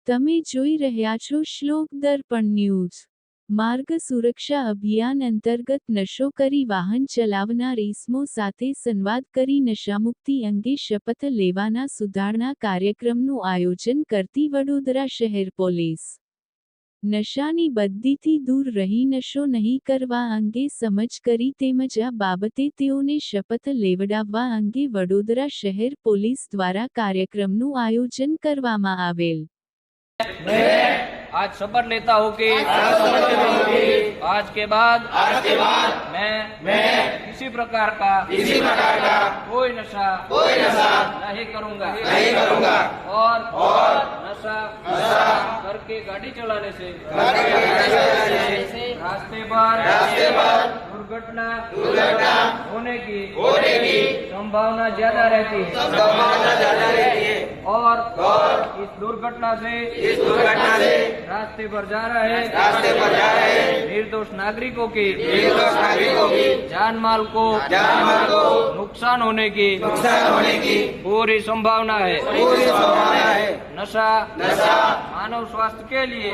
તમે જોઈ રહ્યા છો શ્લોક દર્પણ ન્યૂઝ। માર્ગ સુરક્ષા અભિયાન અંતર્ગત નશો કરી વાહન ચલાવનાર ઇસમો સાથે સંવાદ કરી નશામુક્તિ અંગે શપથ લેવાના સુધારણા કાર્યક્રમનું આયોજન કરતી વડોદરા શહેર પોલીસ। નશાની બદીથી દૂર રહી નશો નહીં કરવા અંગે સમજ કરી તેમજ આ બાબતે તેઓને શપથ લેવડાવવા અંગે વડોદરા શહેર પોલીસ દ્વારા કાર્યક્રમનું આયોજન કરવામાં આવેલ। आज शपथ लेता हूँ कि आज के बाद मैं किसी प्रकार का कोई नशा नहीं करूँगा और नशा करके गाड़ी चलाने से रास्ते पर दुर्घटना होने की संभावना ज्यादा रहती है और इस दुर्घटना से रास्ते पर जा रहे निर्दोष नागरिकों की जान माल को नुकसान होने की पूरी संभावना है। नशा मानव स्वास्थ्य के लिए